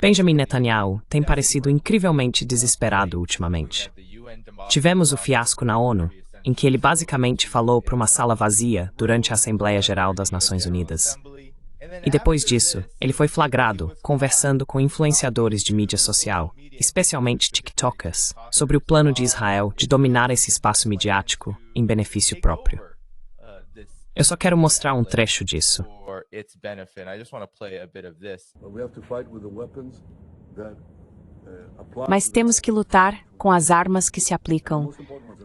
Benjamin Netanyahu tem parecido incrivelmente desesperado ultimamente. Tivemos o fiasco na ONU, em que ele basicamente falou para uma sala vazia durante a Assembleia Geral das Nações Unidas. E depois disso, ele foi flagrado conversando com influenciadores de mídia social, especialmente TikTokers, sobre o plano de Israel de dominar esse espaço midiático em benefício próprio. Eu só quero mostrar um trecho disso. Mas temos que lutar com as armas que se aplicam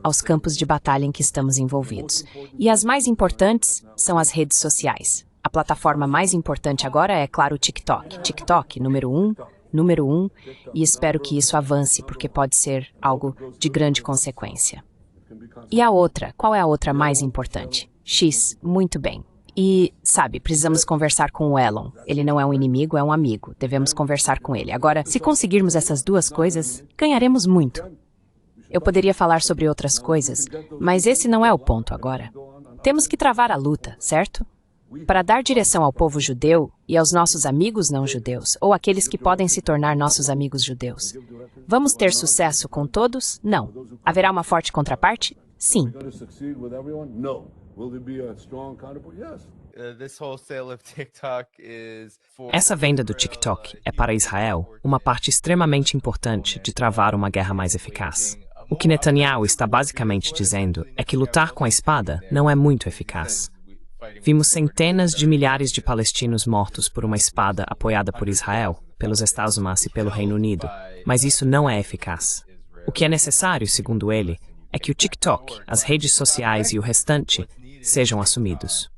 aos campos de batalha em que estamos envolvidos. E as mais importantes são as redes sociais. A plataforma mais importante agora é, claro, o TikTok. TikTok, número um, e espero que isso avance, porque pode ser algo de grande consequência. E a outra, qual é a outra mais importante? X, muito bem. E, sabe, precisamos conversar com o Elon. Ele não é um inimigo, é um amigo. Devemos conversar com ele. Agora, se conseguirmos essas duas coisas, ganharemos muito. Eu poderia falar sobre outras coisas, mas esse não é o ponto agora. Temos que travar a luta, certo? Para dar direção ao povo judeu e aos nossos amigos não judeus, ou aqueles que podem se tornar nossos amigos judeus. Vamos ter sucesso com todos? Não. Haverá uma forte contraparte? Sim. Essa venda do TikTok é para Israel uma parte extremamente importante de travar uma guerra mais eficaz. O que Netanyahu está basicamente dizendo é que lutar com a espada não é muito eficaz. Vimos centenas de milhares de palestinos mortos por uma espada apoiada por Israel, pelos Estados Unidos e pelo Reino Unido, mas isso não é eficaz. O que é necessário, segundo ele, é que o TikTok, as redes sociais e o restante sejam assumidos.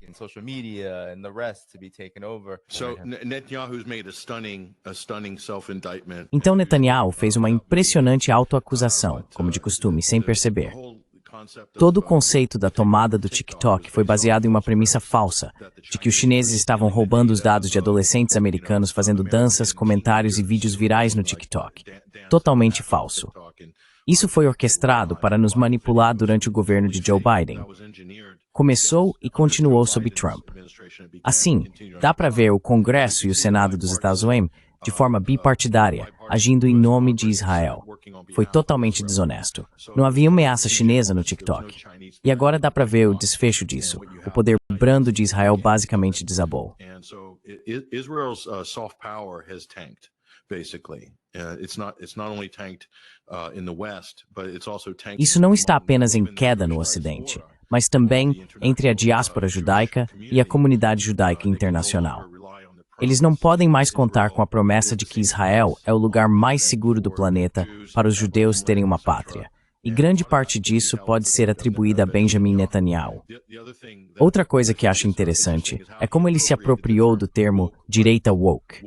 Então Netanyahu fez uma impressionante autoacusação, como de costume, sem perceber. Todo o conceito da tomada do TikTok foi baseado em uma premissa falsa, de que os chineses estavam roubando os dados de adolescentes americanos fazendo danças, comentários e vídeos virais no TikTok. Totalmente falso. Isso foi orquestrado para nos manipular durante o governo de Joe Biden. Começou e continuou sob Trump. Assim, dá para ver o Congresso e o Senado dos Estados Unidos de forma bipartidária, agindo em nome de Israel. Foi totalmente desonesto. Não havia ameaça chinesa no TikTok. E agora dá para ver o desfecho disso. O poder brando de Israel basicamente desabou. Isso não está apenas em queda no Ocidente, mas também entre a diáspora judaica e a comunidade judaica internacional. Eles não podem mais contar com a promessa de que Israel é o lugar mais seguro do planeta para os judeus terem uma pátria. E grande parte disso pode ser atribuída a Benjamin Netanyahu. Outra coisa que acho interessante é como ele se apropriou do termo direita woke.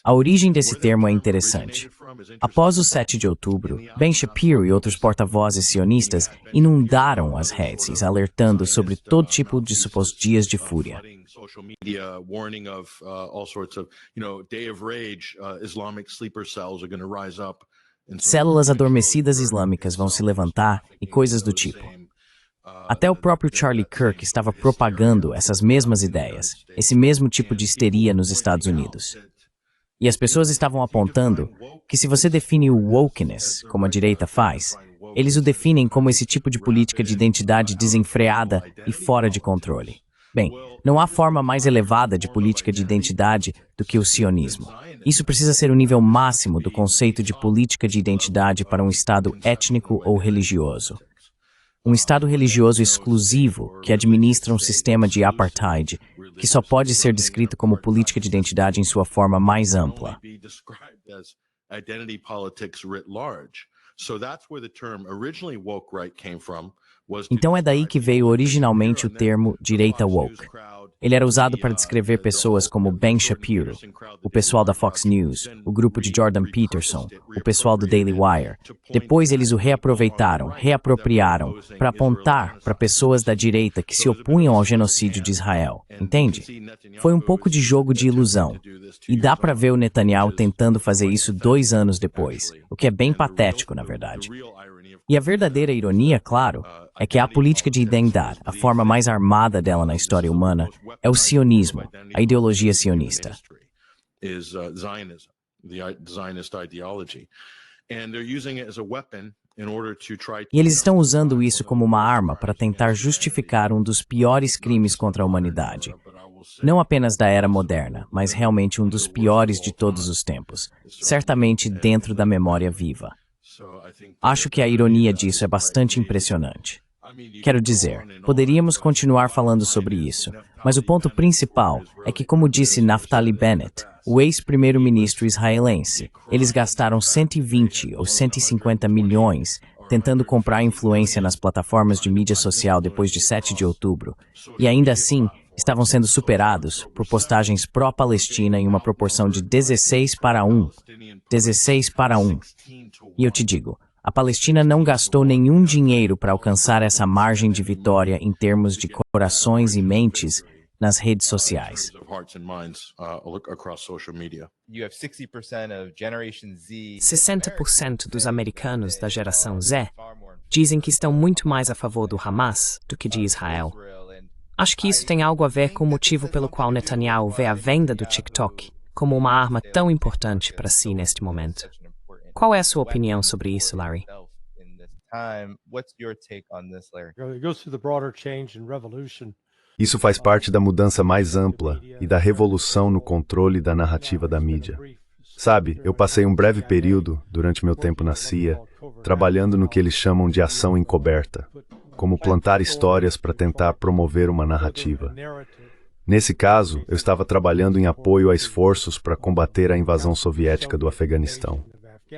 A origem desse termo é interessante. Após o 7 de outubro, Ben Shapiro e outros porta-vozes sionistas inundaram as redes, alertando sobre todo tipo de supostos dias de fúria. Células adormecidas islâmicas vão se levantar e coisas do tipo. Até o próprio Charlie Kirk estava propagando essas mesmas ideias, esse mesmo tipo de histeria nos Estados Unidos. E as pessoas estavam apontando que se você define o wokeness, como a direita faz, eles o definem como esse tipo de política de identidade desenfreada e fora de controle. Bem, não há forma mais elevada de política de identidade do que o sionismo. Isso precisa ser o nível máximo do conceito de política de identidade para um Estado étnico ou religioso. Um Estado religioso exclusivo que administra um sistema de apartheid, que só pode ser descrito como política de identidade em sua forma mais ampla. Então é daí que veio originalmente o termo direita woke. Ele era usado para descrever pessoas como Ben Shapiro, o pessoal da Fox News, o grupo de Jordan Peterson, o pessoal do Daily Wire. Depois eles o reaproveitaram, reapropriaram, para apontar para pessoas da direita que se opunham ao genocídio de Israel, entende? Foi um pouco de jogo de ilusão. E dá para ver o Netanyahu tentando fazer isso 2 anos depois, o que é bem patético, na verdade. E a verdadeira ironia, claro, é que a política de identidade, a forma mais armada dela na história humana, é o sionismo, a ideologia sionista. is Zionism, the Zionist ideology. And they're using it as a weapon in order to try to... E eles estão usando isso como uma arma para tentar justificar um dos piores crimes contra a humanidade. Não apenas da era moderna, mas realmente um dos piores de todos os tempos, certamente dentro da memória viva. Acho que a ironia disso é bastante impressionante. Quero dizer, poderíamos continuar falando sobre isso, mas o ponto principal é que, como disse Naftali Bennett, o ex-primeiro-ministro israelense, eles gastaram 120 ou 150 milhões tentando comprar influência nas plataformas de mídia social depois de 7 de outubro, e ainda assim estavam sendo superados por postagens pró-Palestina em uma proporção de 16 para 1. 16 para 1. E eu te digo, a Palestina não gastou nenhum dinheiro para alcançar essa margem de vitória em termos de corações e mentes nas redes sociais. 60% dos americanos da geração Z dizem que estão muito mais a favor do Hamas do que de Israel. Acho que isso tem algo a ver com o motivo pelo qual Netanyahu vê a venda do TikTok como uma arma tão importante para si neste momento. Qual é a sua opinião sobre isso, Larry? Isso faz parte da mudança mais ampla e da revolução no controle da narrativa da mídia. Sabe, eu passei um breve período, durante meu tempo na CIA, trabalhando no que eles chamam de ação encoberta, como plantar histórias para tentar promover uma narrativa. Nesse caso, eu estava trabalhando em apoio a esforços para combater a invasão soviética do Afeganistão.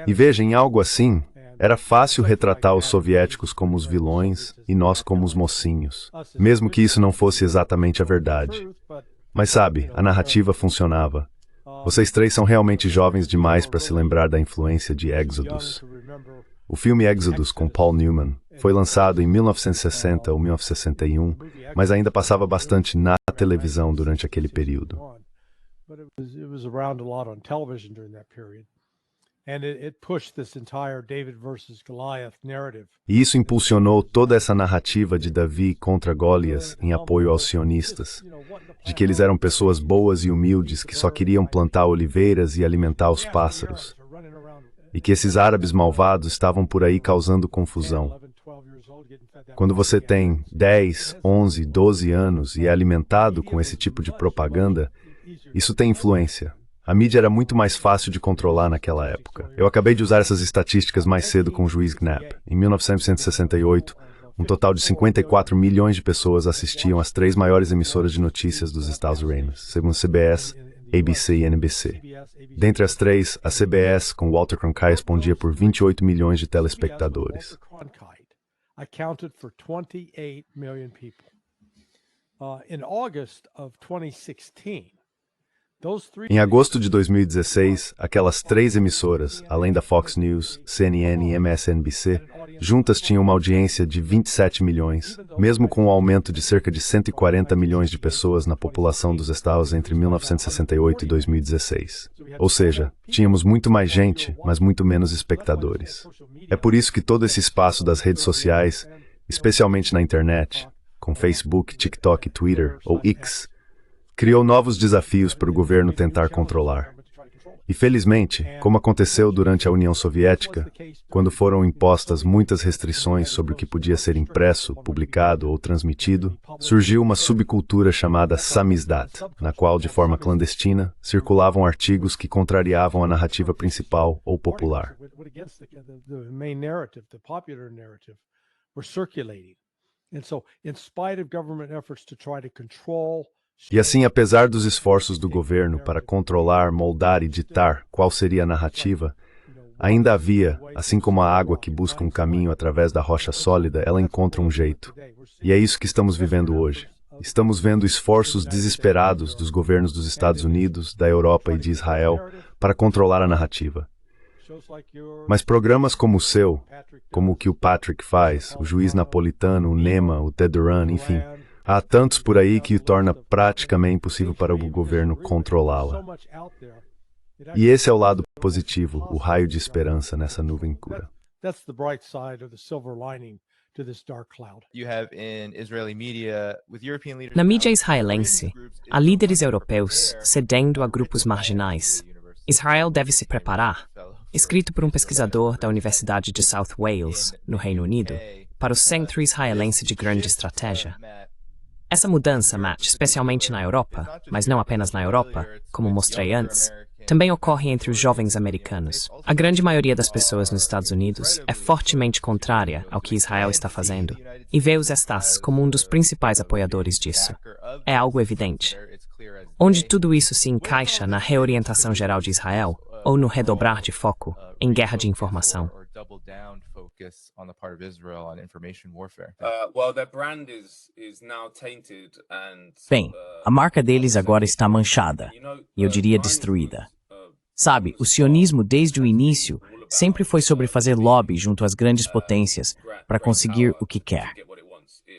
E veja, em algo assim, era fácil retratar os soviéticos como os vilões e nós como os mocinhos, mesmo que isso não fosse exatamente a verdade. Mas sabe, a narrativa funcionava. Vocês três são realmente jovens demais para se lembrar da influência de Exodus. O filme Exodus, com Paul Newman, foi lançado em 1960 ou 1961, mas ainda passava bastante na televisão durante aquele período. E isso impulsionou toda essa narrativa de Davi contra Golias em apoio aos sionistas, de que eles eram pessoas boas e humildes que só queriam plantar oliveiras e alimentar os pássaros, e que esses árabes malvados estavam por aí causando confusão. Quando você tem 10, 11, 12 anos e é alimentado com esse tipo de propaganda, isso tem influência. A mídia era muito mais fácil de controlar naquela época. Eu acabei de usar essas estatísticas mais cedo com o juiz Knapp. Em 1968, um total de 54 milhões de pessoas assistiam às 3 maiores emissoras de notícias dos Estados Unidos, segundo CBS, ABC e NBC. Dentre as três, a CBS, com Walter Cronkite, respondia por 28 milhões de telespectadores. Em agosto de 2016, aquelas 3 emissoras, além da Fox News, CNN e MSNBC, juntas tinham uma audiência de 27 milhões, mesmo com um aumento de cerca de 140 milhões de pessoas na população dos estados entre 1968 e 2016. Ou seja, tínhamos muito mais gente, mas muito menos espectadores. É por isso que todo esse espaço das redes sociais, especialmente na internet, com Facebook, TikTok, Twitter ou X, criou novos desafios para o governo tentar controlar. E felizmente, como aconteceu durante a União Soviética, quando foram impostas muitas restrições sobre o que podia ser impresso, publicado ou transmitido, surgiu uma subcultura chamada samizdat, na qual, de forma clandestina, circulavam artigos que contrariavam a narrativa principal ou popular. E assim, apesar dos esforços do governo para controlar, moldar e ditar qual seria a narrativa, ainda havia, assim como a água que busca um caminho através da rocha sólida, ela encontra um jeito. E é isso que estamos vivendo hoje. Estamos vendo esforços desesperados dos governos dos Estados Unidos, da Europa e de Israel para controlar a narrativa. Mas programas como o seu, como o que o Patrick faz, o Juiz Napolitano, o Nema, o Ted Duran, enfim, há tantos por aí que torna praticamente impossível para o governo controlá-la. E esse é o lado positivo, o raio de esperança nessa nuvem escura. Na mídia israelense, há líderes europeus cedendo a grupos marginais. Israel deve se preparar, escrito por um pesquisador da Universidade de South Wales, no Reino Unido, para o Centro Israelense de Grande Estratégia. Essa mudança, Matt, especialmente na Europa, mas não apenas na Europa, como mostrei antes, também ocorre entre os jovens americanos. A grande maioria das pessoas nos Estados Unidos é fortemente contrária ao que Israel está fazendo e vê os Estats como um dos principais apoiadores disso. É algo evidente. Onde tudo isso se encaixa na reorientação geral de Israel ou no redobrar de foco em guerra de informação? Bem, a marca deles agora está manchada, e eu diria destruída. Sabe, o sionismo desde o início sempre foi sobre fazer lobby junto às grandes potências para conseguir o que quer.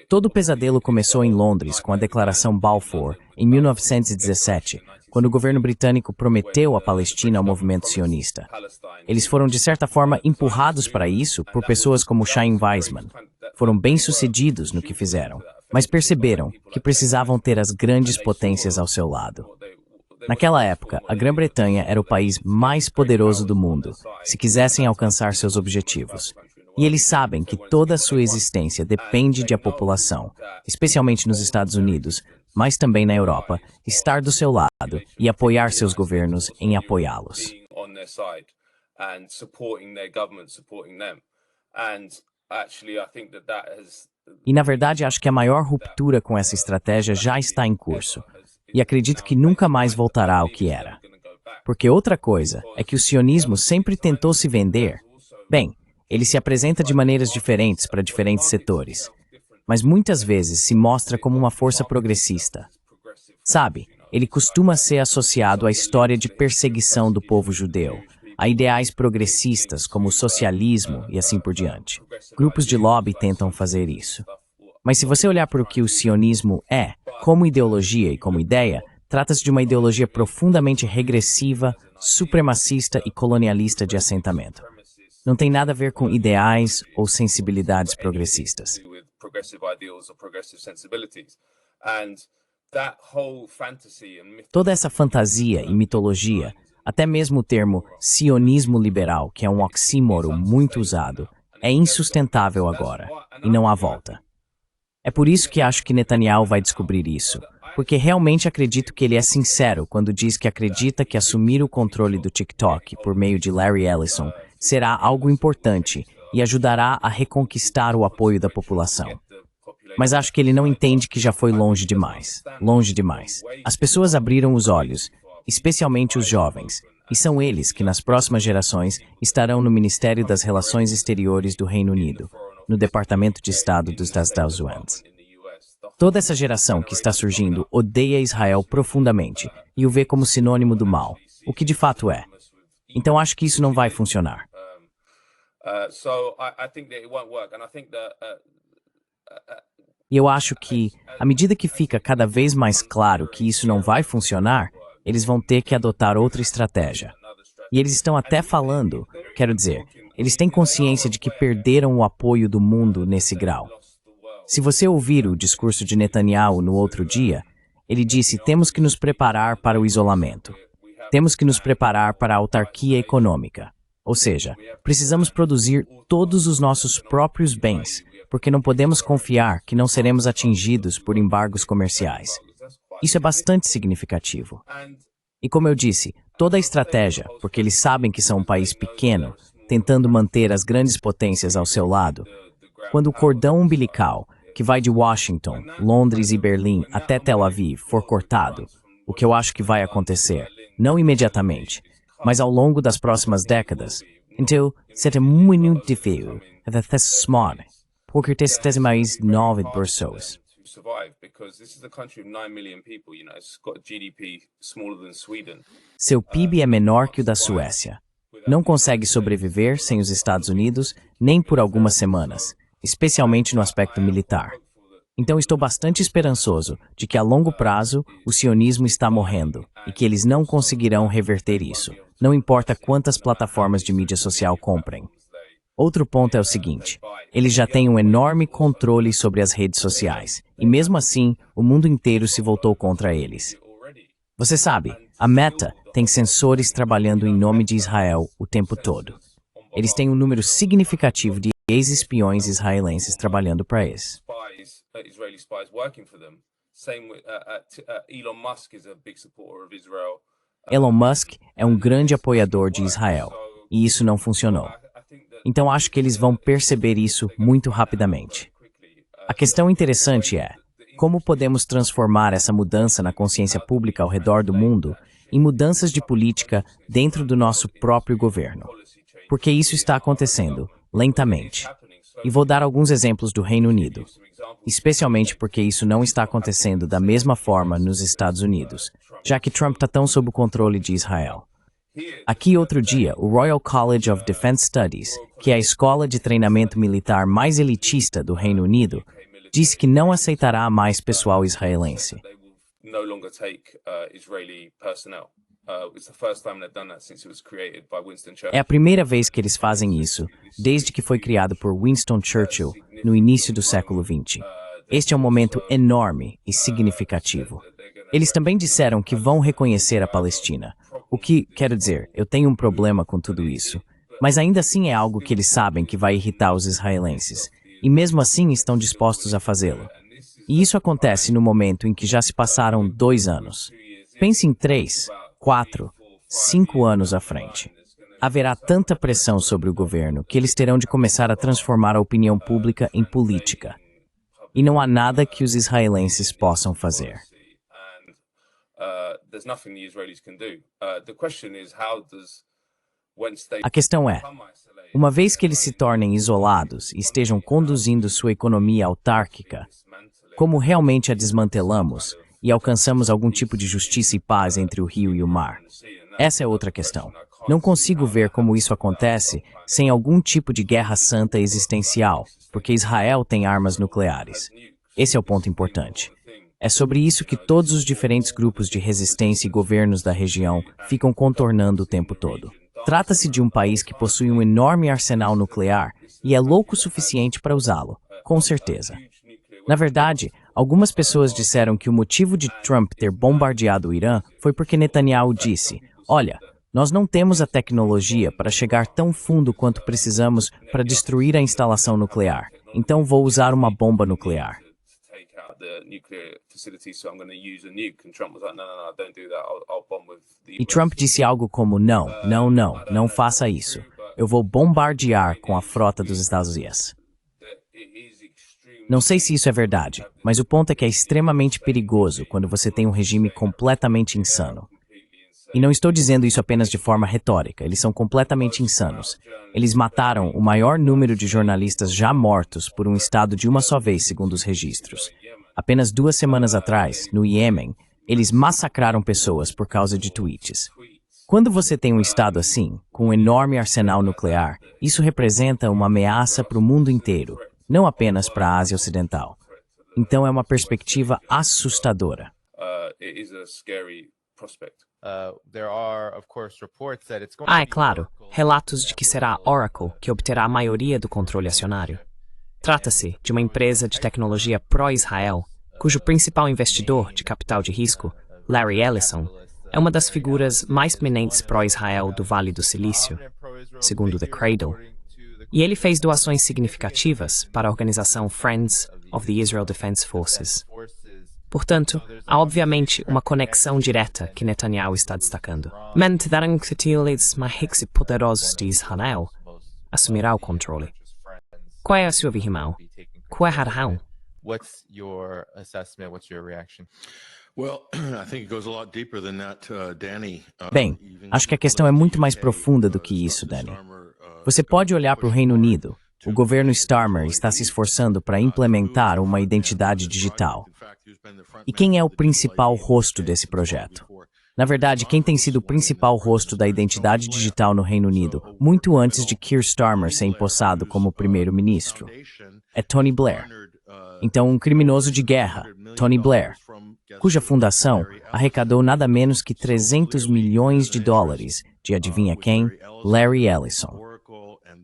Todo o pesadelo começou em Londres com a Declaração Balfour, em 1917, quando o governo britânico prometeu a Palestina ao movimento sionista. Eles foram, de certa forma, empurrados para isso por pessoas como Chaim Weizmann. Foram bem-sucedidos no que fizeram, mas perceberam que precisavam ter as grandes potências ao seu lado. Naquela época, a Grã-Bretanha era o país mais poderoso do mundo, se quisessem alcançar seus objetivos. E eles sabem que toda a sua existência depende de a população, especialmente nos Estados Unidos, mas também na Europa, estar do seu lado e apoiar seus governos em apoiá-los. E, na verdade, acho que a maior ruptura com essa estratégia já está em curso. E acredito que nunca mais voltará ao que era. Porque outra coisa é que o sionismo sempre tentou se vender. Bem, ele se apresenta de maneiras diferentes para diferentes setores, mas muitas vezes se mostra como uma força progressista. Sabe, ele costuma ser associado à história de perseguição do povo judeu, a ideais progressistas como o socialismo e assim por diante. Grupos de lobby tentam fazer isso. Mas se você olhar para o que o sionismo é, como ideologia e como ideia, trata-se de uma ideologia profundamente regressiva, supremacista e colonialista de assentamento. Não tem nada a ver com ideais ou sensibilidades progressistas. Toda essa fantasia e mitologia, até mesmo o termo sionismo liberal, que é um oxímoro muito usado, é insustentável agora, e não há volta. É por isso que acho que Netanyahu vai descobrir isso, porque realmente acredito que ele é sincero quando diz que acredita que assumir o controle do TikTok por meio de Larry Ellison será algo importante e ajudará a reconquistar o apoio da população. Mas acho que ele não entende que já foi longe demais. Longe demais. As pessoas abriram os olhos, especialmente os jovens, e são eles que nas próximas gerações estarão no Ministério das Relações Exteriores do Reino Unido, no Departamento de Estado dos Estados Unidos. Toda essa geração que está surgindo odeia Israel profundamente e o vê como sinônimo do mal, o que de fato é. Então acho que isso não vai funcionar. E eu acho que, à medida que fica cada vez mais claro que isso não vai funcionar, eles vão ter que adotar outra estratégia. E eles estão até falando, quero dizer, eles têm consciência de que perderam o apoio do mundo nesse grau. Se você ouvir o discurso de Netanyahu no outro dia, ele disse: temos que nos preparar para o isolamento. Temos que nos preparar para a autarquia econômica. Ou seja, precisamos produzir todos os nossos próprios bens, porque não podemos confiar que não seremos atingidos por embargos comerciais. Isso é bastante significativo. E como eu disse, toda a estratégia, porque eles sabem que são um país pequeno, tentando manter as grandes potências ao seu lado, quando o cordão umbilical, que vai de Washington, Londres e Berlim até Tel Aviv, for cortado, o que eu acho que vai acontecer, não imediatamente, mas ao longo das próximas décadas, então será muito difícil até smart, porque tem mais 9 pessoas. Seu PIB é menor que o da Suécia. Não consegue sobreviver sem os Estados Unidos nem por algumas semanas, especialmente no aspecto militar. Então estou bastante esperançoso de que a longo prazo o sionismo está morrendo e que eles não conseguirão reverter isso, não importa quantas plataformas de mídia social comprem. Outro ponto é o seguinte: eles já têm um enorme controle sobre as redes sociais, e mesmo assim, o mundo inteiro se voltou contra eles. Você sabe, a Meta tem sensores trabalhando em nome de Israel o tempo todo. Eles têm um número significativo de ex-espiões israelenses trabalhando para eles. Elon Musk é um grande apoiador de Israel, e isso não funcionou. Então acho que eles vão perceber isso muito rapidamente. A questão interessante é, como podemos transformar essa mudança na consciência pública ao redor do mundo em mudanças de política dentro do nosso próprio governo? Porque isso está acontecendo, lentamente. E vou dar alguns exemplos do Reino Unido, especialmente porque isso não está acontecendo da mesma forma nos Estados Unidos, já que Trump está tão sob o controle de Israel. Aqui outro dia, o Royal College of Defense Studies, que é a escola de treinamento militar mais elitista do Reino Unido, disse que não aceitará mais pessoal israelense. É a primeira vez que eles fazem isso, desde que foi criado por Winston Churchill no início do século XX. Este é um momento enorme e significativo. Eles também disseram que vão reconhecer a Palestina. O que, quero dizer, eu tenho um problema com tudo isso. Mas ainda assim é algo que eles sabem que vai irritar os israelenses. E mesmo assim estão dispostos a fazê-lo. E isso acontece no momento em que já se passaram 2 anos. Pense em 3, 4, 5 anos à frente. Haverá tanta pressão sobre o governo que eles terão de começar a transformar a opinião pública em política. E não há nada que os israelenses possam fazer. A questão é, uma vez que eles se tornem isolados e estejam conduzindo sua economia autárquica, como realmente a desmantelamos e alcançamos algum tipo de justiça e paz entre o rio e o mar? Essa é outra questão. Não consigo ver como isso acontece sem algum tipo de guerra santa existencial, porque Israel tem armas nucleares. Esse é o ponto importante. É sobre isso que todos os diferentes grupos de resistência e governos da região ficam contornando o tempo todo. Trata-se de um país que possui um enorme arsenal nuclear e é louco o suficiente para usá-lo, com certeza. Na verdade, algumas pessoas disseram que o motivo de Trump ter bombardeado o Irã foi porque Netanyahu disse: olha, nós não temos a tecnologia para chegar tão fundo quanto precisamos para destruir a instalação nuclear, então vou usar uma bomba nuclear. E Trump disse algo como: não faça isso. Eu vou bombardear com a frota dos Estados Unidos. Não sei se isso é verdade, mas o ponto é que é extremamente perigoso quando você tem um regime completamente insano. E não estou dizendo isso apenas de forma retórica, eles são completamente insanos. Eles mataram o maior número de jornalistas já mortos por um estado de uma só vez, segundo os registros. Apenas 2 semanas atrás, no Iêmen, eles massacraram pessoas por causa de tweets. Quando você tem um estado assim, com um enorme arsenal nuclear, isso representa uma ameaça para o mundo inteiro, não apenas para a Ásia Ocidental. Então é uma perspectiva assustadora. É claro, relatos de que será a Oracle que obterá a maioria do controle acionário. Trata-se de uma empresa de tecnologia pró-Israel, cujo principal investidor de capital de risco, Larry Ellison, é uma das figuras mais prominentes pró-Israel do Vale do Silício, segundo The Cradle, e ele fez doações significativas para a organização Friends of the Israel Defense Forces. Portanto, há obviamente uma conexão direta que Netanyahu está destacando. Men tiveram que títulos mais poderosos de Israel assumirá o controle. Qual é a sua visão? Qual é a razão? Bem, acho que a questão é muito mais profunda do que isso, Danny. Você pode olhar para o Reino Unido. O governo Starmer está se esforçando para implementar uma identidade digital. E quem é o principal rosto desse projeto? Na verdade, quem tem sido o principal rosto da identidade digital no Reino Unido, muito antes de Keir Starmer ser empossado como primeiro-ministro, é Tony Blair. Então, um criminoso de guerra, Tony Blair, cuja fundação arrecadou nada menos que $300 milhões de adivinha quem? Larry Ellison.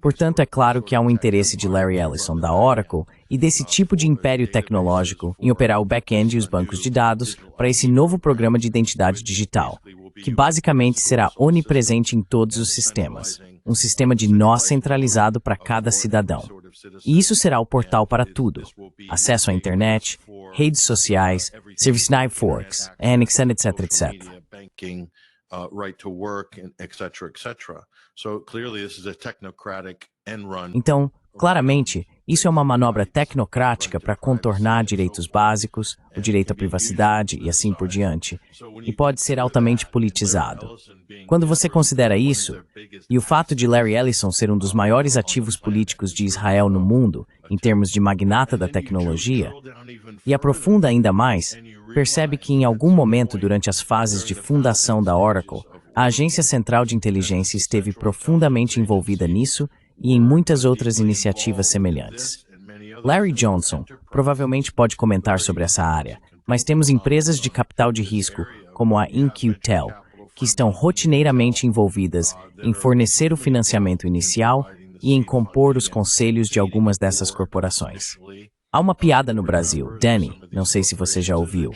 Portanto, é claro que há um interesse de Larry Ellison, da Oracle, e desse tipo de império tecnológico em operar o back-end e os bancos de dados para esse novo programa de identidade digital, que basicamente será onipresente em todos os sistemas, um sistema de nó centralizado para cada cidadão. E isso será o portal para tudo: acesso à internet, redes sociais, ServiceNow Forks, Annex, etc, etc. Right to work, etc, etc. So clearly this is a technocratic end run. Então, claramente, isso é uma manobra tecnocrática para contornar direitos básicos, o direito à privacidade e assim por diante, e pode ser altamente politizado. Quando você considera isso, e o fato de Larry Ellison ser um dos maiores ativos políticos de Israel no mundo, em termos de magnata da tecnologia, e aprofunda ainda mais, percebe que em algum momento durante as fases de fundação da Oracle, a Agência Central de Inteligência esteve profundamente envolvida nisso e em muitas outras iniciativas semelhantes. Larry Johnson provavelmente pode comentar sobre essa área, mas temos empresas de capital de risco, como a InQtel, que estão rotineiramente envolvidas em fornecer o financiamento inicial e em compor os conselhos de algumas dessas corporações. Há uma piada no Brasil, Danny, não sei se você já ouviu,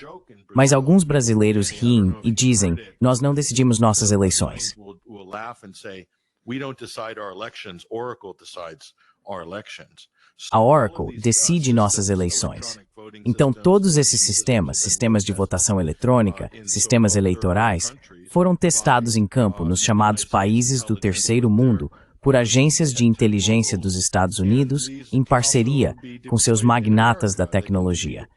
mas alguns brasileiros riem e dizem: nós não decidimos nossas eleições. A Oracle decide nossas eleições. Então, todos esses sistemas de votação eletrônica, sistemas eleitorais, foram testados em campo nos chamados países do terceiro mundo por agências de inteligência dos Estados Unidos em parceria com seus magnatas da tecnologia.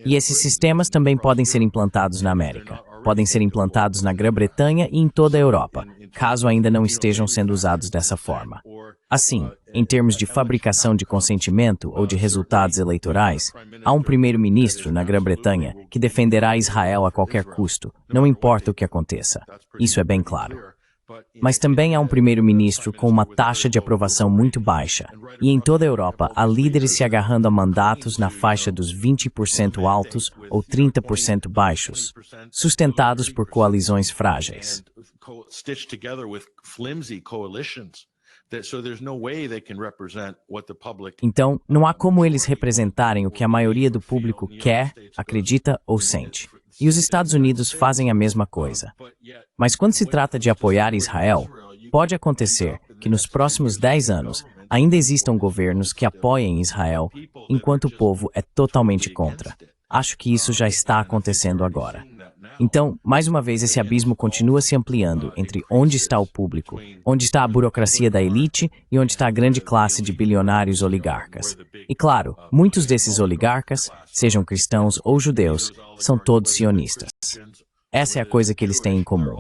E esses sistemas também podem ser implantados na América, podem ser implantados na Grã-Bretanha e em toda a Europa, caso ainda não estejam sendo usados dessa forma. Assim, em termos de fabricação de consentimento ou de resultados eleitorais, há um primeiro-ministro na Grã-Bretanha que defenderá Israel a qualquer custo, não importa o que aconteça. Isso é bem claro. Mas também há um primeiro-ministro com uma taxa de aprovação muito baixa, e em toda a Europa há líderes se agarrando a mandatos na faixa dos 20% altos ou 30% baixos, sustentados por coalizões frágeis. Então, não há como eles representarem o que a maioria do público quer, acredita ou sente. E os Estados Unidos fazem a mesma coisa. Mas quando se trata de apoiar Israel, pode acontecer que nos próximos 10 anos ainda existam governos que apoiem Israel, enquanto o povo é totalmente contra. Acho que isso já está acontecendo agora. Então, mais uma vez, esse abismo continua se ampliando entre onde está o público, onde está a burocracia da elite e onde está a grande classe de bilionários oligarcas. E claro, muitos desses oligarcas, sejam cristãos ou judeus, são todos sionistas. Essa é a coisa que eles têm em comum.